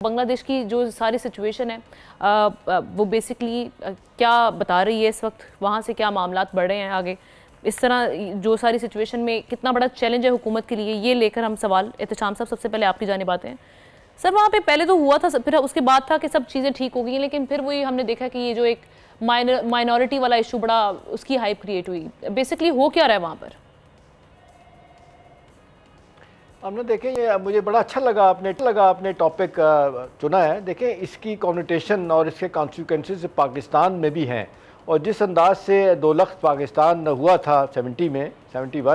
बांग्लादेश की जो सारी सिचुएशन है वो बेसिकली क्या बता रही है इस वक्त, वहाँ से क्या मामलात बढ़ रहे हैं आगे, इस तरह जो सारी सिचुएशन में कितना बड़ा चैलेंज है हुकूमत के लिए, ये लेकर हम सवाल एहतशाम साहब सबसे पहले आपकी जानिब आते हैं। सर वहाँ पे पहले तो हुआ था, फिर उसके बाद था कि सब चीज़ें ठीक हो गई, लेकिन फिर वही हमने देखा कि ये जो एक माइनॉरिटी वाला इशू बड़ा उसकी हाइप क्रिएट हुई। बेसिकली हो क्या रहा है वहाँ पर? हमने देखें, ये मुझे बड़ा अच्छा लगा आपने टॉपिक चुना है। देखें, इसकी कॉन्नोटेशन और इसके कॉन्सिक्वेंसेस पाकिस्तान में भी हैं, और जिस अंदाज से 2 लाख पाकिस्तान हुआ था 71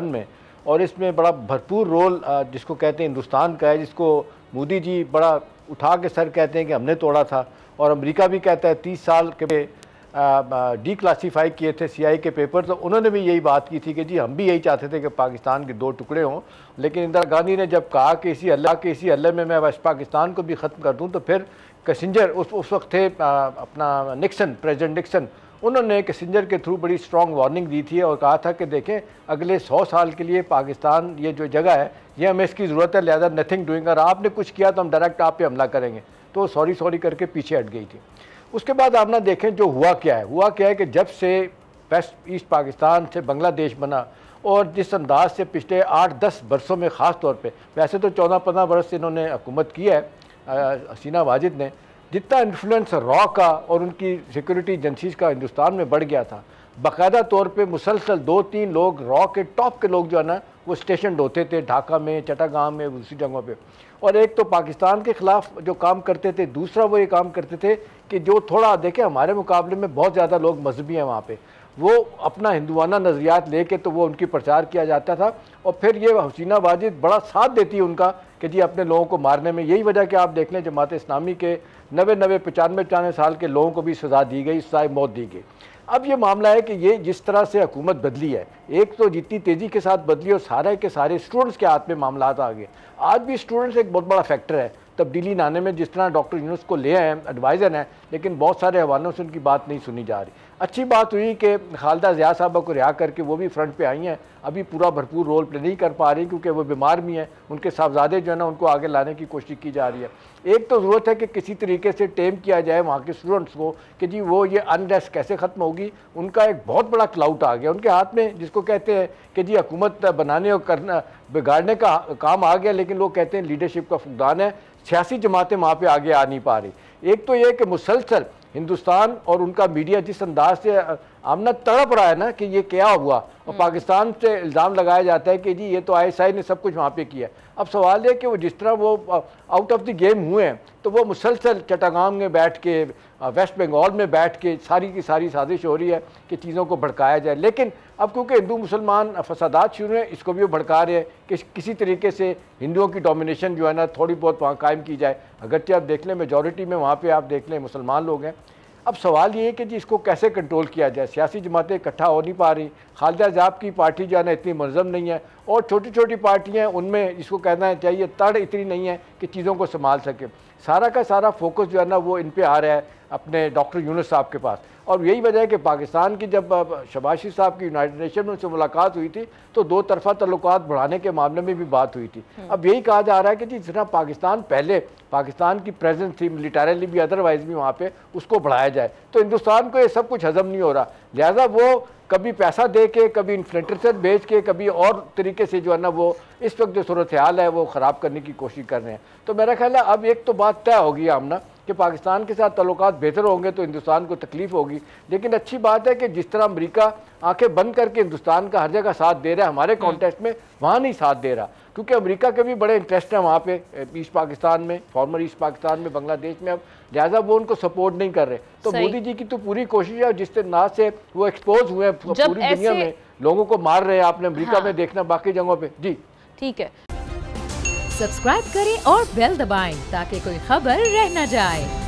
में, और इसमें बड़ा भरपूर रोल जिसको कहते हैं हिंदुस्तान का है, जिसको मोदी जी बड़ा उठा के सर कहते हैं कि हमने तोड़ा था, और अमेरिका भी कहता है 30 साल के डी क्लासीफाई किए थे सीआई के पेपर, तो उन्होंने भी यही बात की थी कि जी हम भी यही चाहते थे कि पाकिस्तान के 2 टुकड़े हों, लेकिन इंदिरा गांधी ने जब कहा कि इसी हल्ले में मैं वेस्ट पाकिस्तान को भी ख़त्म कर दूं, तो फिर किसिंजर उस वक्त थे अपना प्रेसिडेंट निक्सन, उन्होंने किसिंजर के थ्रू बड़ी स्ट्रॉन्ग वार्निंग दी थी और कहा था कि देखें अगले 100 साल के लिए पाकिस्तान ये जो जगह है ये हमें इसकी ज़रूरत है, लिहाजा नथिंग डूइंग, और आपने कुछ किया तो हम डायरेक्ट आप पे हमला करेंगे। तो सॉरी करके पीछे हट गई थी। उसके बाद आप ना देखें जो हुआ क्या है कि जब से वेस्ट ईस्ट पाकिस्तान से बांग्लादेश बना, और जिस अंदाज से पिछले 8-10 बरसों में ख़ास तौर पे, वैसे तो 14-15 बरस से इन्होंने हुकूमत की है हसीना वाजिद ने, जितना इन्फ्लुएंस रॉ का और उनकी सिक्योरिटी एजेंसीज का हिंदुस्तान में बढ़ गया था, बाकायदा तौर पे मुसलसल 2-3 लोग रॉ के टॉप के लोग जो है ना वो स्टेशन होते थे ढाका में, चट्टागांव में, दूसरी जगहों पे, और एक तो पाकिस्तान के ख़िलाफ़ जो काम करते थे, दूसरा वो ये काम करते थे कि जो थोड़ा देखें हमारे मुकाबले में बहुत ज़्यादा लोग मजहबी हैं वहाँ पे, वो अपना हिंदुआना नज़रियात लेके तो वो उनकी प्रचार किया जाता था, और फिर ये हसीना वाजिद बड़ा साथ देती है उनका कि जी अपने लोगों को मारने में। यही वजह कि आप देख लें जमात इस्लामी के 95 साल के लोगों को भी सज़ा दी गई, सज़ाए मौत दी गई। अब ये मामला है कि ये जिस तरह से हुकूमत बदली है, एक तो जितनी तेज़ी के साथ बदली और सारे के सारे स्टूडेंट्स के हाथ में मामला आ गए। आज भी स्टूडेंट्स एक बहुत बड़ा फैक्टर है तब्दीली लाने में, जिस तरह डॉक्टर यूनुस को ले आए एडवाइज़र हैं, लेकिन बहुत सारे हवालों से उनकी बात नहीं सुनी जा रही। अच्छी बात हुई कि खालिदा ज़िया साहबा को रिहा करके वो भी फ्रंट पे आई हैं, अभी पूरा भरपूर रोल प्ले नहीं कर पा रही क्योंकि वो बीमार भी हैं, उनके साहबजादे जो है ना उनको आगे लाने की कोशिश की जा रही है। एक तो ज़रूरत है कि किसी तरीके से टेम किया जाए वहाँ के स्टूडेंट्स को कि जी वो ये अनरेस्ट कैसे ख़त्म होगी। उनका एक बहुत बड़ा क्लाउट आ गया उनके हाथ में, जिसको कहते हैं कि जी हुकूमत बनाने और करना बिगाड़ने का काम आ गया, लेकिन लोग कहते हैं लीडरशिप का फुकदान है। सियासी जमातें वहाँ पे आगे आ नहीं पा रही। एक तो ये कि मुसलसल हिंदुस्तान और उनका मीडिया जिस अंदाज से आमना तड़प रहा है ना कि ये क्या हुआ, और पाकिस्तान से इल्ज़ाम लगाया जाता है कि जी ये तो ISI ने सब कुछ वहाँ पे किया। अब सवाल है कि वो जिस तरह वो आउट ऑफ द गेम हुए हैं, तो वो मुसलसल चट्टागांव में बैठ के, वेस्ट बंगाल में बैठ के सारी की सारी साजिश हो रही है कि चीज़ों को भड़काया जाए। लेकिन अब क्योंकि हिंदू मुसलमान फसादात शुरू हैं, इसको भी वो भड़का रहे हैं कि किसी तरीके से हिंदुओं की डोमिनेशन जो है ना थोड़ी बहुत वहाँ कायम की जाए। अगरचे आप देख लें मेजॉरिटी में वहाँ पे आप देख लें मुसलमान लोग हैं। अब सवाल ये है कि जी इसको कैसे कंट्रोल किया जाए। सियासी जमातें इकट्ठा हो नहीं पा रही, खालिदा ज़िया की पार्टी जो है ना इतनी मुनज़्ज़म नहीं है, और छोटी छोटी पार्टियाँ उनमें जिसको कहना चाहिए तड़ इतनी नहीं है कि चीज़ों को संभाल सके। सारा का सारा फोकस जो है ना वो इन पे आ रहा है अपने डॉक्टर यूनुस साहब के पास, और यही वजह है कि पाकिस्तान की जब शहबाज शरीफ साहब की यूनाइटेड नेशन में उनसे मुलाकात हुई थी तो 2 तरफा तल्लुकात बढ़ाने के मामले में भी बात हुई थी। अब यही कहा जा रहा है कि जिस तरह पाकिस्तान पहले पाकिस्तान की प्रेजेंस थी मिलिटरीली भी अदरवाइज भी वहाँ पे, उसको बढ़ाया जाए। तो हिंदुस्तान को ये सब कुछ हजम नहीं हो रहा, लिहाजा वो कभी पैसा दे के, कभी इन्फ्लेटर भेज के, कभी और तरीके से जो है ना वो इस वक्त जो सूरत हाल है वो ख़राब करने की कोशिश कर रहे हैं। तो मेरा ख्याल है अब एक तो बात तय होगी आमना कि पाकिस्तान के साथ तल्लुकात बेहतर होंगे तो हिंदुस्तान को तकलीफ होगी। लेकिन अच्छी बात है कि जिस तरह अमेरिका आंखें बंद करके हिंदुस्तान का हर जगह साथ दे रहा है, हमारे कॉन्टेक्स्ट में वहाँ नहीं साथ दे रहा, क्योंकि अमेरिका के भी बड़े इंटरेस्ट हैं वहाँ पे ईस्ट पाकिस्तान में, फॉर्मर ईस्ट पाकिस्तान में, बांग्लादेश में। अब लिहाजा वो उनको सपोर्ट नहीं कर रहे। तो मोदी जी की तो पूरी कोशिश है, जिस तरह से वो एक्सपोज हुए पूरी दुनिया में, लोगों को मार रहे हैं, आपने अमेरिका में देखना, बाकी जगहों पे। जी ठीक है, सब्सक्राइब करें और बेल दबाएं ताकि कोई खबर रह न जाए।